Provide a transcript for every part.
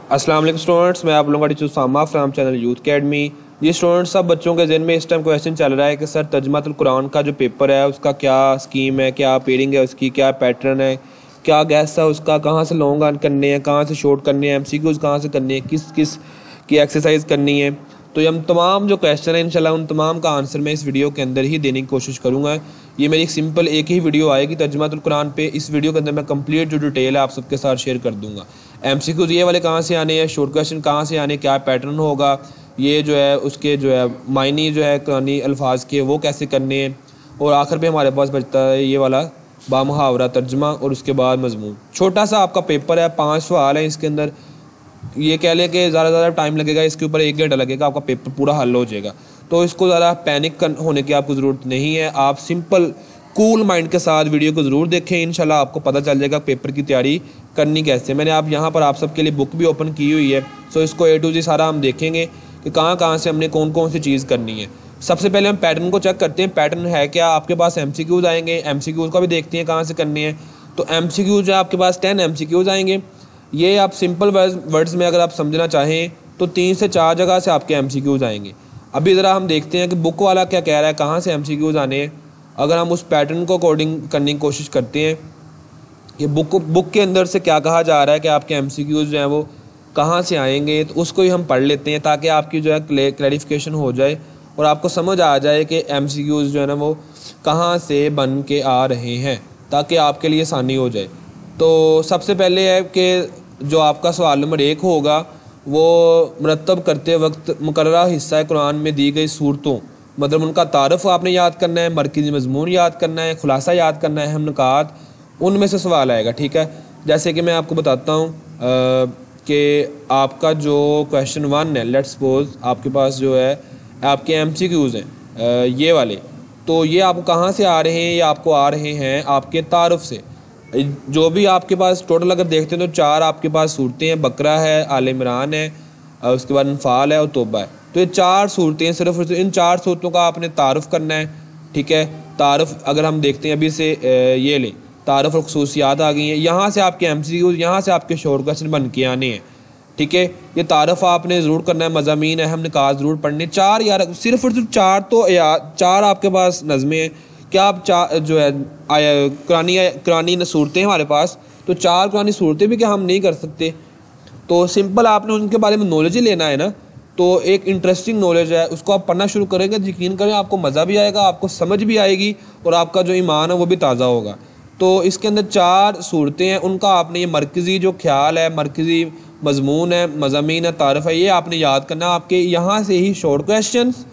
अस्सलाम वालेकुम स्टूडेंट्स, मैं आप लोगों का teacher Usama from channel youth academy. ये स्टूडेंट्स, सब बच्चों के ज़हन में इस टाइम क्वेश्चन चल रहा है कि सर तर्जुमातुल कुरान का जो पेपर है उसका क्या स्कीम है, क्या पेडिंग है, उसकी क्या पैटर्न है, क्या गैस है उसका, कहाँ से लॉन्ग आन करने हैं, कहाँ से शॉर्ट करने हैं, MCQs कहाँ से करने हैं, किस किस की एक्सरसाइज करनी है। तो ये हम तमाम जो क्वेश्चन है इंशाल्लाह उन तमाम का आंसर मैं इस वीडियो के अंदर ही देने की कोशिश करूँगा। ये मेरी सिंपल एक ही वीडियो आएगी तर्जुमातुल कुरान पे। इस वीडियो के अंदर मैं कंप्लीट जो डिटेल है आप सबके साथ शेयर कर दूँगा। MCQs ये वाले कहाँ से आने हैं, शॉर्ट क्वेश्चन कहाँ से आने, क्या पैटर्न होगा, ये जो है उसके जो है मायने जो है कुरानी अल्फाज के वो कैसे करने हैं, और आखिर पे हमारे पास बचता है ये वाला बामुहावरा तर्जमा और उसके बाद मजमून। छोटा सा आपका पेपर है, 5 सवाल है इसके अंदर। ये कह लें कि ज़्यादा टाइम लगेगा, इसके ऊपर 1 घंटा लगेगा, आपका पेपर पूरा हल हो जाएगा। तो इसको ज़्यादा पैनिक होने की आपको ज़रूरत नहीं है। आप सिंपल कूल माइंड के साथ वीडियो को ज़रूर देखें, इंशाल्लाह आपको पता चल जाएगा पेपर की तैयारी करनी कैसे। मैंने आप यहाँ पर आप सबके लिए बुक भी ओपन की हुई है। सो इसको A to Z सारा हम देखेंगे कि कहाँ से हमने कौन कौन सी चीज़ करनी है। सबसे पहले हम पैटर्न को चेक करते हैं, पैटर्न है क्या। आपके पास MCQs आएंगे, MCQs का भी देखते हैं कहाँ से करने हैं। तो MCQs है आपके पास 10 MCQs आएंगे। ये आप सिंपल वर्ड्स में अगर आप समझना चाहें तो 3 से 4 जगह से आपके MCQs आएंगे। अभी ज़रा हम देखते हैं कि बुक वाला क्या कह रहा है, कहाँ से MCQs आने हैं। अगर हम उस पैटर्न को अकॉर्डिंग करने की कोशिश करते हैं कि बुक के अंदर से क्या कहा जा रहा है कि आपके MCQs जो हैं वो कहाँ से आएंगे, तो उसको ही हम पढ़ लेते हैं ताकि आपकी जो है क्लैरिफिकेशन हो जाए और आपको समझ आ जाए कि MCQs जो है ना वो कहाँ से बन के आ रहे हैं, ताकि आपके लिए आसानी हो जाए। तो सबसे पहले है कि जो आपका सवाल नंबर 1 होगा वो मुरतब करते वक्त मुकर्ररा हिस्सा कुरान में दी गई सूरतों, मतलब उनका तारफ़ आपने याद करना है, मरकज़ी मजमून याद करना है, खुलासा याद करना है, अहम नुकात, उनमें से सवाल आएगा। ठीक है, जैसे कि मैं आपको बताता हूँ कि आपका जो क्वेश्चन 1 है, लेट्स सपोज आपके पास जो है आपके MCQs हैं ये वाले, तो ये आपको कहाँ से आ रहे हैं, ये आपको आ रहे हैं आपके तारुफ से। जो भी आपके पास टोटल अगर देखते हैं तो 4 आपके पास सूरतें हैं, बकरा है, आल इमरान है, उसके बाद अनफाल है और तौबा है। तो ये 4 सूरतें, सिर्फ इन 4 सूरतों का आपने तारुफ करना है। ठीक है, तारुफ अगर हम देखते हैं अभी से ये लें, तारुफ और खुसूसियात आ गई हैं। यहाँ से आपके MCQs, यहाँ से आपके शॉर्ट क्वेश्चन बन के आने हैं। ठीक है, ये तारुफ आपने ज़रूर करना है, मज़ामीन अहम निकात ज़रूर पढ़ने। 4 यार, सिर्फ और सिर्फ 4 तो यार 4 आपके पास नज़में हैं। क्या आप 4 जो है कुरानी सूरतें हमारे पास, तो 4 कुरानी सूरतें भी क्या हम नहीं कर सकते? तो सिंपल आपने उनके बारे में नॉलेज ही लेना है ना। तो एक इंटरेस्टिंग नॉलेज है, उसको आप पढ़ना शुरू करेंगे, यकीन करें आपको मज़ा भी आएगा, आपको समझ भी आएगी और आपका जो ईमान है वो भी ताज़ा होगा। तो इसके अंदर 4 सूरतें हैं, उनका आपने ये मरकज़ी जो ख्याल है, मरकज़ी मजमून है, मज़ामीन है, तारफ़ है, ये आपने याद करना। आपके यहाँ से ही शॉर्ट क्वेश्चंस,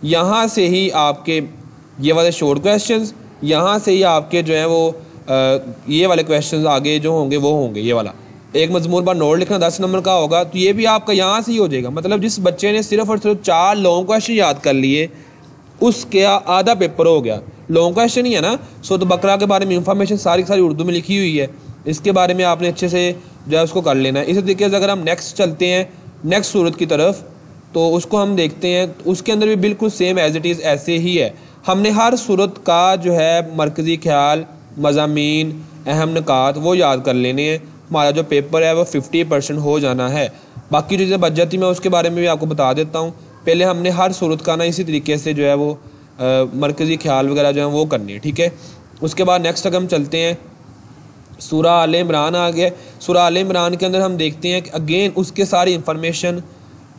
यहाँ से ही आपके ये वाले शॉर्ट क्वेश्चंस, यहाँ से ही आपके जो है वो ये वाले क्वेश्चंस आगे जो होंगे वो होंगे। ये वाला एक मजमून पर नोट लिखना 10 नंबर का होगा, तो ये भी आपका यहाँ से ही हो जाएगा। मतलब जिस बच्चे ने सिर्फ और सिर्फ 4 लॉन्ग क्वेश्चन याद कर लिए उसके आधा पेपर हो गया। लॉन्ग क्वेश्चन ही है ना। सो तो बकरा के बारे में इंफॉर्मेशन सारी की सारी उर्दू में लिखी हुई है, इसके बारे में आपने अच्छे से जो है उसको कर लेना है। इसी तरीके से अगर हम नेक्स्ट चलते हैं नेक्स्ट सूरत की तरफ, तो उसको हम देखते हैं, तो उसके अंदर भी बिल्कुल सेम एज इट इज़ ऐसे ही है। हमने हर सूरत का जो है मरकज़ी ख्याल, मज़ामीन, अहम निकात वो याद कर लेने हैं। हमारा जो पेपर है वो 50% हो जाना है। बाकी चीज़ें बच जाती, मैं उसके बारे में भी आपको बता देता हूँ। पहले हमने हर सूरत का ना इसी तरीके से जो है वो मरकज़ी ख्याल वगैरह जो है वो करनी है। ठीक है, उसके बाद नेक्स्ट अगर हम चलते हैं, सूरा आल इमरान आ गया। सूरा आल इमरान के अंदर हम देखते हैं कि अगेन उसके सारी इंफॉर्मेशन,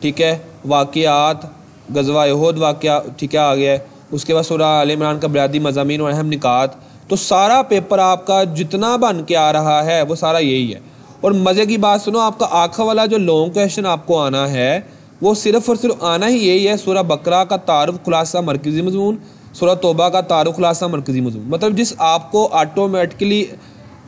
ठीक है, वाक़यात, गज़वा उहद वाक़या, ठीक है, आ गया है। उसके बाद सूरा आल इमरान का बुनियादी मज़ामीन और अहम निकात। तो सारा पेपर आपका जितना बन के आ रहा है वो सारा यही है। और मज़े की बात सुनो, आपका आखिर वाला जो लॉन्ग क्वेश्चन आपको आना है वो सिर्फ और सिर्फ आना ही यही है। सूरा बकरा का तारुफ खुलासा मरकज़ी मजमून, सूरा तौबा का तारुफ खुलासा मरकज़ी मजमून। मतलब जिस आपको ऑटोमेटिकली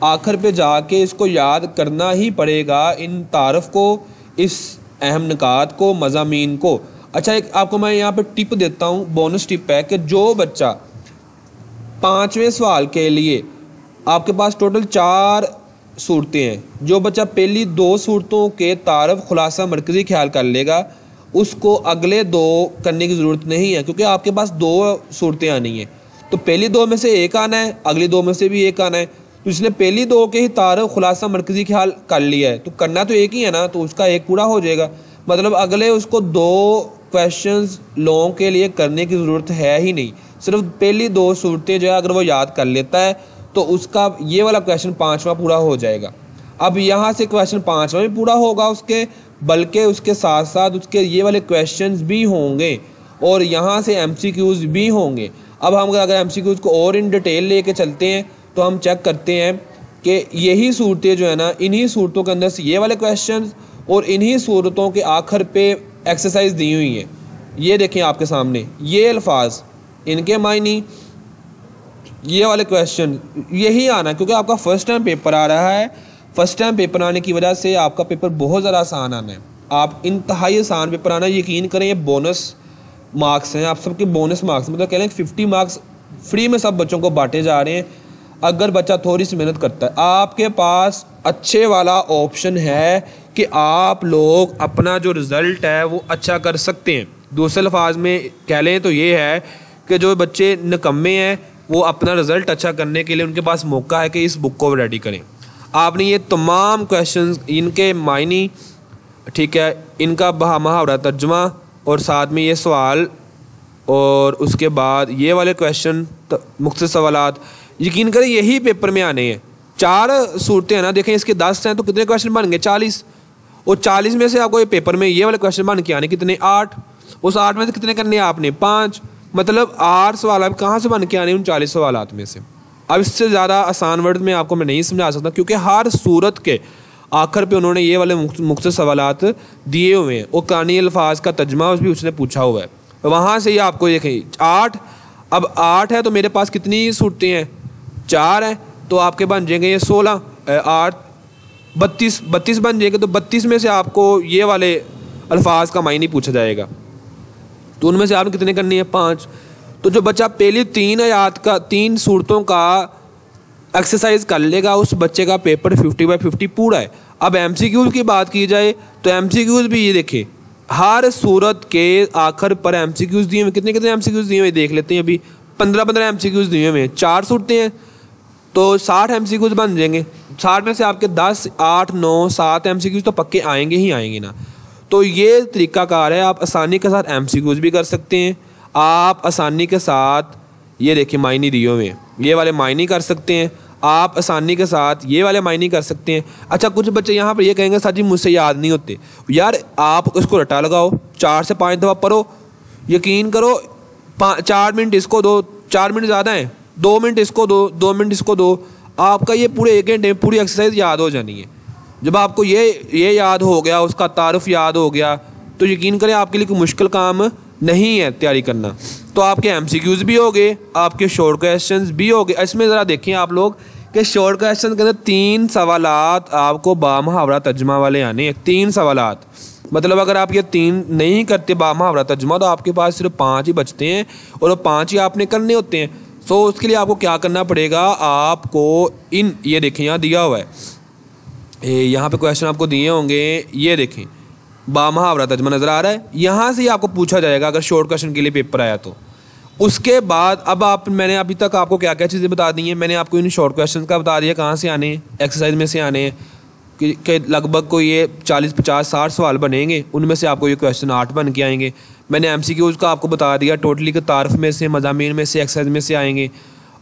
आखिर पे जाके इसको याद करना ही पड़ेगा, इन तारुफ को, इस अहम निकात को, मज़ामीन को। अच्छा, एक आपको मैं यहाँ पे टिप देता हूँ, बोनस टिप है कि जो बच्चा 5वें सवाल के लिए आपके पास टोटल 4 सूरतें हैं, जो बच्चा पहली 2 सूरतों के तारफ़ खुलासा मरकज़ी ख्याल कर लेगा उसको अगले 2 करने की ज़रूरत नहीं है, क्योंकि आपके पास 2 सूरतें आनी हैं। तो पहली 2 में से एक आना है, अगली 2 में से भी एक आना है। तो इसने पहली दो के ही तारुफ खुलासा मरकजी ख्याल कर लिया है, तो करना तो एक ही है ना, तो उसका एक पूरा हो जाएगा। मतलब अगले उसको 2 क्वेश्चंस लॉन्ग के लिए करने की ज़रूरत है ही नहीं, सिर्फ पहली 2 सूरतें जो है अगर वो याद कर लेता है तो उसका ये वाला क्वेश्चन 5वां पूरा हो जाएगा। अब यहाँ से क्वेश्चन 5वां भी पूरा होगा उसके, बल्कि उसके साथ साथ उसके ये वाले क्वेश्चंस भी होंगे और यहाँ से MCQs भी होंगे। अब हम अगर MCQs को और इन डिटेल लेके चलते हैं तो हम चेक करते हैं कि यही सूरतें जो है ना, इन्हीं सूरतों के अंदर से ये वाले क्वेश्चंस और इन्हीं सूरतों के आखिर पे एक्सरसाइज दी हुई है। ये देखें आपके सामने, ये अल्फाज, इनके मायनी, ये वाले क्वेश्चन यही आना, क्योंकि आपका फर्स्ट टाइम पेपर आ रहा है। फर्स्ट टाइम पेपर आने की वजह से आपका पेपर बहुत ज़्यादा आसान आना है। आप इंतहाई आसान पेपर आना, यकीन करें ये बोनस मार्क्स हैं, आप सबके बोनस मार्क्स, मतलब कह लें 50 मार्क्स फ्री में सब बच्चों को बांटे जा रहे हैं अगर बच्चा थोड़ी सी मेहनत करता है। आपके पास अच्छे वाला ऑप्शन है कि आप लोग अपना जो रिज़ल्ट है वो अच्छा कर सकते हैं। दूसरे अल्फाज में कह लें तो ये है कि जो बच्चे निकम्मे हैं वो अपना रिज़ल्ट अच्छा करने के लिए उनके पास मौका है कि इस बुक को रेडी करें। आपने ये तमाम क्वेश्चंस, इनके मायनी, ठीक है, इनका मुहावरा तर्जुमा और साथ में ये सवाल और उसके बाद ये वाले क्वेश्चन मुख्तसर सवालात, यकीन करें यही पेपर में आने हैं। 4 सूरतें हैं ना, देखें इसके 10 हैं तो कितने क्वेश्चन बन गए 40, और 40 में से आपको ये पेपर में ये वाले क्वेश्चन बन के आने कितने 8, उस 8 में से कितने करने आपने 5, मतलब 8 सवाल आप कहाँ से बन के आने उन 40 सवालात में से। अब इससे ज़्यादा आसान वर्ड में आपको मैं नहीं समझा सकता, क्योंकि हर सूरत के आखिर पे उन्होंने ये वाले मुख्तसर सवालात दिए हुए हैं और कानी अल्फाज का तर्जुमा भी उसने पूछा हुआ है। वहाँ से ही आपको देखें 8, अब 8 है तो मेरे पास कितनी सूरतें हैं 4 हैं, तो आपके बन जाएंगे ये 16, 8 32 बन जाएंगे। तो 32 में से आपको ये वाले अल्फाज का मायने पूछा जाएगा, तो उनमें से आपने कितने करनी है 5। तो जो बच्चा पहली 3 आयात का 3 सूरतों का एक्सरसाइज कर लेगा उस बच्चे का पेपर 50/50 पूरा है। अब MCQs की बात की जाए तो MCQs भी ये देखें, हर सूरत के आखिर पर MCQs दिए हुए, कितने कितने MCQs दिए हुए देख लेते हैं। अभी 15 MCQs दिए हुए हैं, 4 सूरतें हैं तो 60 MCQs बन जाएंगे। 60 में से आपके 10, 8, 9, 7 MCQs तो पक्के आएंगे ही आएंगे ना। तो ये तरीक़ाकार है, आप आसानी के साथ MCQs भी कर सकते हैं। आप आसानी के साथ ये देखिए मायने दिए हुए हैं, ये वाले मायने कर सकते हैं। आप आसानी के साथ ये वाले मायने कर सकते हैं। अच्छा, कुछ बच्चे यहाँ पर ये कहेंगे सर जी मुझसे याद नहीं होते। यार आप उसको रटा लगाओ, 4 से 5 दफ़ा पढ़ो, यकीन करो 4 मिनट इसको दो, 4 मिनट ज़्यादा हैं, 2 मिनट इसको दो, 2 मिनट इसको दो, आपका ये पूरे 1 घंटे में पूरी एक्सरसाइज याद हो जानी है। जब आपको ये याद हो गया, उसका तारुफ याद हो गया, तो यकीन करें आपके लिए कोई मुश्किल काम नहीं है तैयारी करना। तो आपके MCQs भी हो गए, आपके शॉर्ट क्वेश्चंस भी हो गए। इसमें ज़रा देखें आप लोग कि शॉर्ट क्वेश्चन के अंदर 3 सवालात आपको बामुहावरा तर्जुमा वाले आने हैं। 3 सवालात, मतलब अगर आप ये 3 नहीं करते बामुहावरा तर्जुमा तो आपके पास सिर्फ 5 ही बचते हैं और वो 5 ही आपने करने होते हैं। सो उसके लिए आपको क्या करना पड़ेगा, आपको ये देखें यहाँ दिया हुआ है, यहाँ पे क्वेश्चन आपको दिए होंगे, ये देखें बामुहावरा तर्जुमा नज़र आ रहा है, यहाँ से ही आपको पूछा जाएगा अगर शॉर्ट क्वेश्चन के लिए पेपर आया तो। उसके बाद अब मैंने अभी तक आपको क्या क्या चीज़ें बता दी हैं। मैंने आपको इन शॉर्ट क्वेश्चन का बता दिया कहाँ से आने हैं, एक्सरसाइज में से आने हैं कि लगभग कोई ये 40, 50, 60 सवाल बनेंगे, उनमें से आपको ये क्वेश्चन 8 बन के आएंगे। मैंने MCQs का आपको बता दिया, टोटली के तारफ़ में से, मज़ामीन में से, एक्सरसाइज में से आएंगे,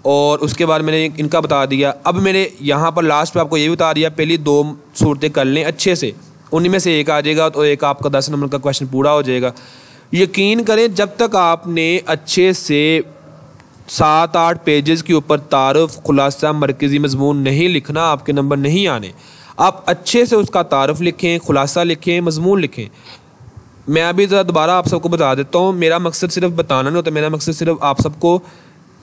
और उसके बाद मैंने इनका बता दिया। अब मैंने यहाँ पर लास्ट पे आपको ये बता दिया, पहली 2 सूरतें कर लें अच्छे से, उन्हीं में से एक आ जाएगा तो एक आपका 10 नंबर का क्वेश्चन पूरा हो जाएगा। यकीन करें जब तक आपने अच्छे से 7-8 पेजेस के ऊपर तारुफ, खुलासा, मरकज़ी मजमून नहीं लिखना, आपके नंबर नहीं आने। आप अच्छे से उसका तारुफ लिखें, खुलासा लिखें, मजमून लिखें। मैं अभी ज़रा दोबारा आप सबको बता देता हूँ, मेरा मकसद सिर्फ बताना नहीं होता, मेरा मकसद सिर्फ आप सबको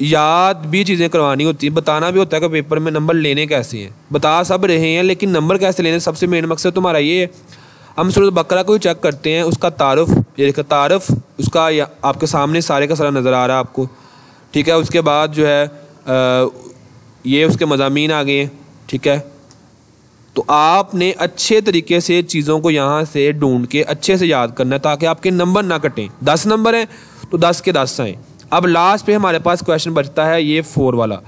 याद भी चीज़ें करवानी होती है, बताना भी होता है कि पेपर में नंबर लेने कैसे हैं। बता सब रहे हैं लेकिन नंबर कैसे लेने, सबसे मेन मकसद तुम्हारा ये है। हम सूरत बकरा को चेक करते हैं, उसका तारुफ, ये देखो तारुफ उसका आपके सामने सारे का सारा नज़र आ रहा है आपको, ठीक है। उसके बाद जो है ये उसके मज़ामीन आ गए हैं, ठीक है। तो आपने अच्छे तरीके से चीज़ों को यहाँ से ढूंढ के अच्छे से याद करना है ताकि आपके नंबर ना कटें। 10 नंबर हैं तो 10 के 10 आएँ। अब लास्ट पे हमारे पास क्वेश्चन बचता है ये 4 वाला।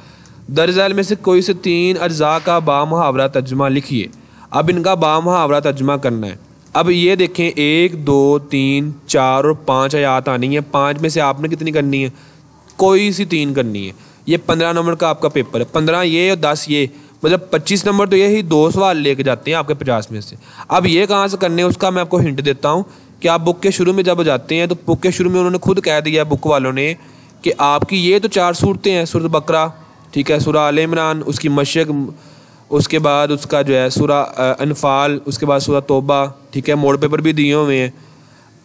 दर्ज झैल में से कोई से 3 अज्जा का बामुहावरा तर्जुमा लिखिए। अब इनका बामुहावरा तर्जुमा करना है। अब ये देखें 1 2 3 4 और 5 आयात आनी है। 5 में से आपने कितनी करनी है? कोई सी 3 करनी है। ये 15 नंबर का आपका पेपर है। 15 ये और 10 ये, मतलब 25 नंबर तो यही 2 सवाल लेके जाते हैं आपके 50 में से। अब ये कहाँ से करने हैं उसका मैं आपको हिंट देता हूँ कि आप बुक के शुरू में जब जाते हैं तो बुक के शुरू में उन्होंने खुद कह दिया बुक वालों ने कि आपकी ये तो 4 सूरतें हैं, सूरत बकरा, ठीक है, सूरह आल इमरान, उसकी मशक, उसके बाद उसका जो है सूरह अनफाल, उसके बाद सूरह तौबा, ठीक है, मोड पेपर भी दिए हुए हैं।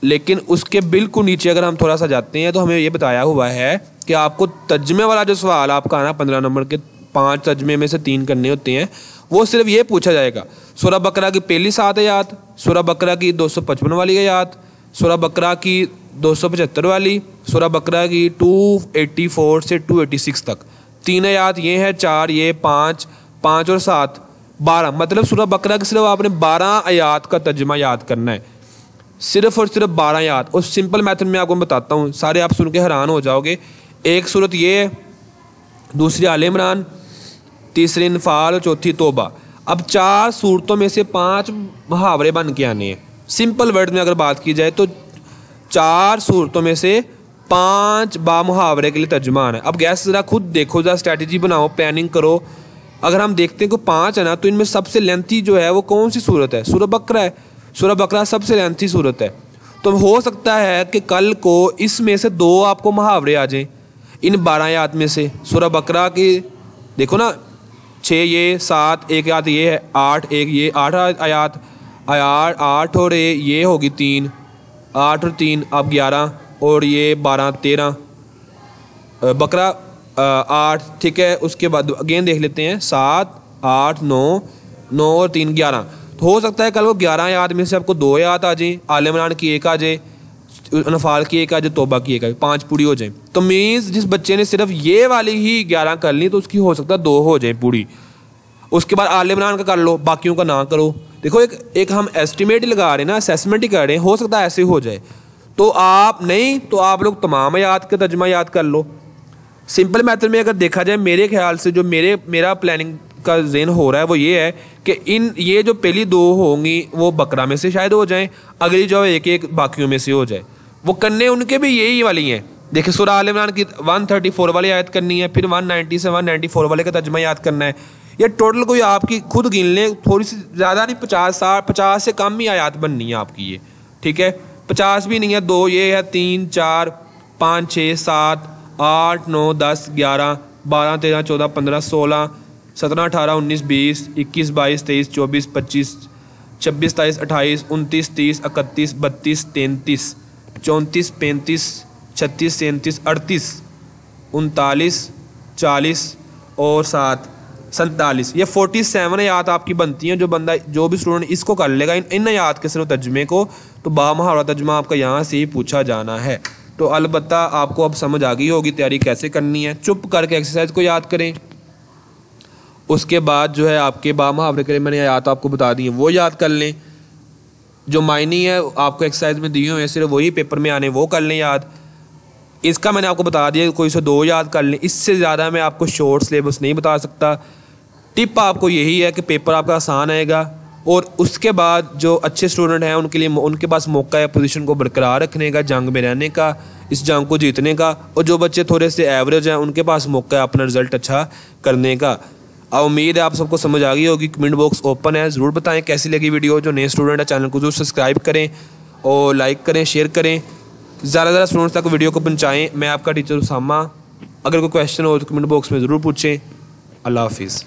लेकिन उसके बिल्कुल नीचे अगर हम थोड़ा सा जाते हैं तो हमें ये बताया हुआ है कि आपको तर्जमे वाला जो सवाल आपका आना 15 नंबर के 5 तर्जमे में से 3 करने होते हैं, वो सिर्फ ये पूछा जाएगा सूरह बकरा की पहली 7 आयात, सूरह बकरा की 255 वाली आयात, सूरह बकरा की 275 वाली, सूरह बकरा की 284 से 286 तक। 3 आयात ये है, 4 ये, 5 और 7 12, मतलब सूरह बकरा की सिर्फ आपने 12 आयात का तर्जमा याद करना है, सिर्फ और सिर्फ 12 आयात। और सिंपल मेथड में आपको बताता हूँ, सारे आप सुन के हैरान हो जाओगे। एक सूरत ये है, दूसरी आल इमरान, तीसरी अनफाल और चौथी तौबा। अब 4 सूरतों में से 5 मुहावरे बन के आने हैं। सिंपल वर्ड में अगर बात की जाए तो 4 सूरतों में से 5 बामुहावरे के लिए तर्जुमा आना है। अब गैस ज़रा खुद देखो, ज़रा स्ट्रैटेजी बनाओ, प्लानिंग करो। अगर हम देखते हैं कि 5 है ना, तो इनमें सबसे लेंथी जो है वो कौन सी सूरत है? सूरह बकरा है। सूरह बकरा सबसे लेंथी सूरत है। तो हो सकता है कि कल को इसमें से 2 आपको मुहावरे आ जाएं इन 12 आयात में से। सूरह बकरा की देखो ना, 6 ये, 7 एक आयत ये है, 8 एक ये, 8 आयात, 8 और ये होगी 3, 8 और 3 अब 11 और ये 12 13, बकरा 8, ठीक है। उसके बाद अगेन देख लेते हैं 7 8 9 और 3 11। तो हो सकता है कल वो 11 आयात में से आपको 2 आयात आ जाए, आल इमरान की 1 आ जाए, अनफाल की 1 आ जाए, तौबा की 1 आ जाए, 5 पूरी हो जाए। तो मीन्स जिस बच्चे ने सिर्फ ये वाली ही 11 कर ली तो उसकी हो सकता है 2 हो जाए पूरी। उसके बाद आल इमरान का कर लो, बाकियों का ना करो। देखो एक हम एस्टिमेट ही लगा रहे हैं ना, असेसमेंट ही कर रहे हैं, हो सकता है ऐसे हो जाए। तो आप नहीं तो आप लोग तमाम आयात का तर्जुमा याद कर लो। सिंपल मेथड में अगर देखा जाए, मेरे ख्याल से जो मेरा प्लानिंग का ज़हन हो रहा है वो ये है कि ये जो पहली 2 होंगी वो बकरा में से शायद हो जाएं, अगली जो एक एक बाकियों में से हो जाए। वो करने उनके भी यही वाली हैं। देखिए सूरह आल इमरान की 134 वाली आयत करनी है, फिर 190 से 194 वाले का तर्जुमा याद करना है। ये टोटल कोई आपकी खुद गिन लें, थोड़ी सी ज़्यादा नहीं, 50 से कम ही आयत बननी है आपकी ये, ठीक है। 50 भी नहीं है, 2 ये है, 3 4 5 6 7 8 9 10 11 12 13 14 15 16 17 18 19 20 21 22 23 24 25 26 27 28 29 30 31 32 33 34 35 36 37 38 39 40 और 7 47, ये 47 आयात आपकी बनती हैं। जो भी स्टूडेंट इसको कर लेगा इन आयात के सिर्फ तर्जुमे को, तो बामुहावरा तर्जुमा आपका यहाँ से ही पूछा जाना है। तो अलबत्ता आपको अब समझ आ गई होगी तैयारी कैसे करनी है। चुप करके एक्सरसाइज को याद करें, उसके बाद जो है आपके बामुहावरे के लिए मैंने आयात आपको बता दी है वो याद कर लें। जो मायनी है आपको एक्सरसाइज में दिए हुए हैं सिर्फ वही पेपर में आने, वो कर लें याद। इसका मैंने आपको बता दिया कोई से 2 याद कर लें, इससे ज़्यादा मैं आपको शॉर्ट सिलेबस नहीं बता सकता। टिप आपको यही है कि पेपर आपका आसान आएगा, और उसके बाद जो अच्छे स्टूडेंट हैं उनके लिए उनके पास मौका है पोजीशन को बरकरार रखने का, जंग में रहने का, इस जंग को जीतने का। और जो बच्चे थोड़े से एवरेज हैं उनके पास मौका है अपना रिजल्ट अच्छा करने का। अब उम्मीद है आप सबको समझ आ गई होगी। कमेंट बॉक्स ओपन है, ज़रूर बताएं कैसी लगी वीडियो। जो नए स्टूडेंट है चैनल को जरूर सब्सक्राइब करें और लाइक करें, शेयर करें, ज़्यादा स्टूडेंट्स तक वीडियो को पहुँचाएँ। मैं आपका टीचर उसामा। अगर कोई क्वेश्चन हो तो कमेंट बॉक्स में ज़रूर पूछें। अल्लाह हाफिज़।